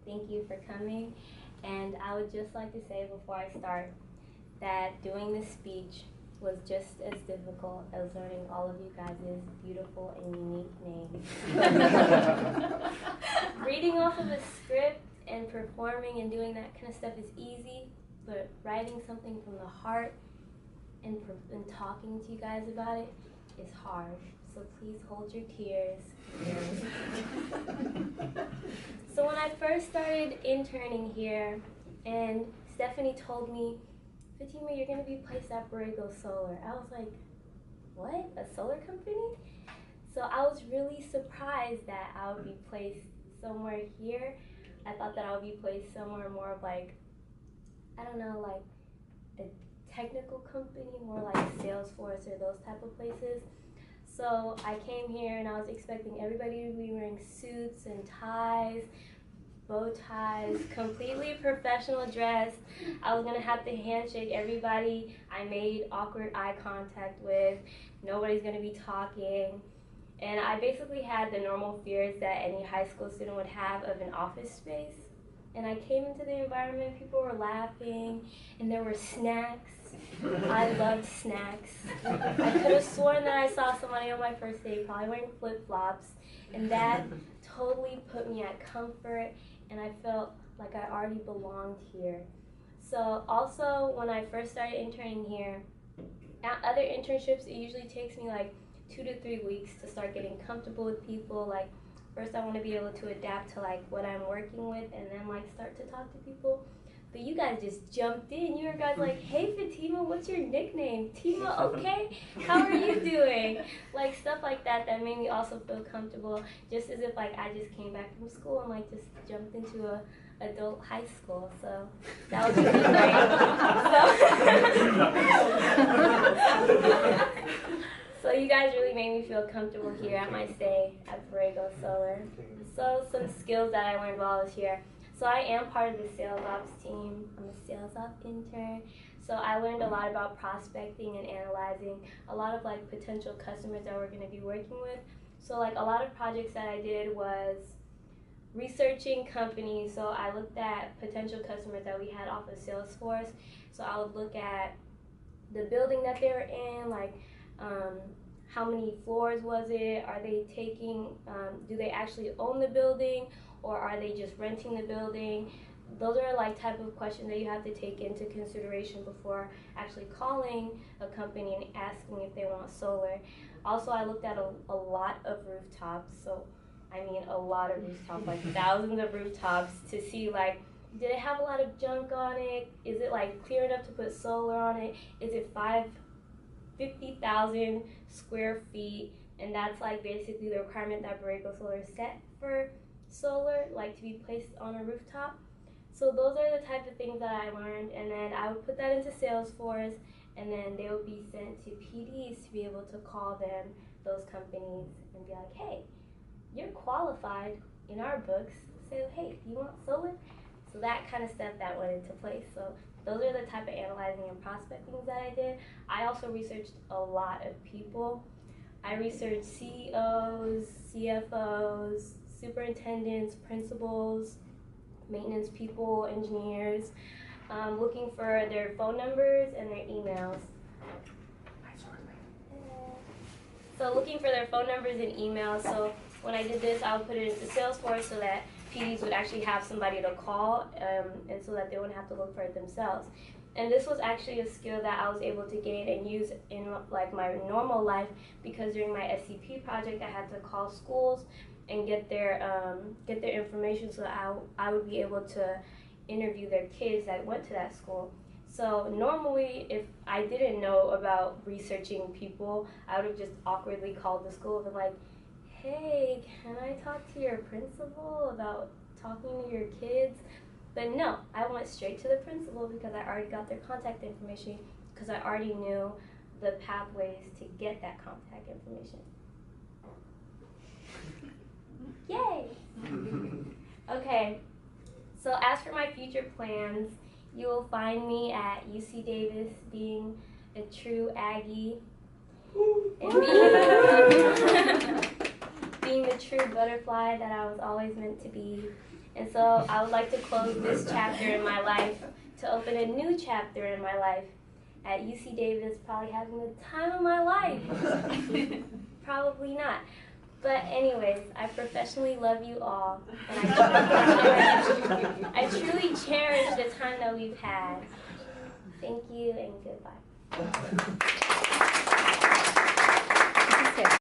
Thank you for coming. And I would just like to say before I start that doing this speech was just as difficult as learning all of you guys' beautiful and unique names. Reading off of a script and performing and doing that kind of stuff is easy, but writing something from the heart and talking to you guys about it is hard. So please hold your tears. So when I first started interning here, and Stephanie told me, Fatimah, you're going to be placed at Borrego Solar. I was like, what? A solar company? So I was really surprised that I would be placed somewhere here. I thought that I would be placed somewhere more of like, I don't know, like a technical company, more like Salesforce or those type of places. So I came here and I was expecting everybody to be wearing suits and ties, bow ties, completely professional dress. I was gonna have to handshake everybody I made awkward eye contact with. Nobody's gonna be talking. And I basically had the normal fears that any high school student would have of an office space. And I came into the environment, people were laughing, and there were snacks. I loved snacks. I could have sworn that I saw somebody on my first day probably wearing flip-flops, and that totally put me at comfort, and I felt like I already belonged here. So also, when I first started interning here, at other internships, it usually takes me like 2 to 3 weeks to start getting comfortable with people. Like, first I want to be able to adapt to like what I'm working with, and then like start to talk to people. But you guys just jumped in. You were guys like, hey Fatimah, what's your nickname? Tima, okay? How are you doing? Like stuff like that that made me also feel comfortable, just as if like I just came back from school and like just jumped into a adult high school. So that was really great. So you guys really made me feel comfortable here at my stay at Borrego Solar. So some skills that I learned while I was here. So I am part of the sales ops team. I'm a sales ops intern. So I learned a lot about prospecting and analyzing a lot of like potential customers that we're going to be working with. So like a lot of projects that I did was researching companies. So I looked at potential customers that we had off of Salesforce. So I would look at the building that they were in, like how many floors was it? Are they taking, do they actually own the building, or are they just renting the building? Those are like type of questions that you have to take into consideration before actually calling a company and asking if they want solar. Also, I looked at a lot of rooftops. So I mean a lot of rooftops, like thousands of rooftops, to see like, did it have a lot of junk on it? Is it like clear enough to put solar on it? Is it 50,000 square feet, and that's like basically the requirement that Borrego Solar set for solar, like to be placed on a rooftop. So those are the type of things that I learned, and then I would put that into Salesforce, and then they would be sent to PDs to be able to call them, those companies, and be like, hey, you're qualified in our books, so hey, do you want solar? So that kind of stuff that went into place. So those are the type of analyzing and prospecting that I did. I also researched a lot of people. I researched CEOs, CFOs, superintendents, principals, maintenance people, engineers, looking for their phone numbers and their emails. So looking for their phone numbers and emails. So when I did this, I would put it into Salesforce so that PDs would actually have somebody to call, and so that they wouldn't have to look for it themselves. And this was actually a skill that I was able to gain and use in like my normal life, because during my SCP project I had to call schools and get their information so that I would be able to interview their kids that went to that school. So normally, if I didn't know about researching people, I would have just awkwardly called the school and been like, hey, can I talk to your principal about talking to your kids? But no, I went straight to the principal because I already got their contact information, because I already knew the pathways to get that contact information. Yay! Okay, so as for my future plans, you will find me at UC Davis being a true Aggie and being the true butterfly that I was always meant to be. And so I would like to close this chapter in my life to open a new chapter in my life at UC Davis, probably having the time of my life. Probably not. But anyways, I professionally love you all, and I truly cherish the time that we've had. Thank you and goodbye.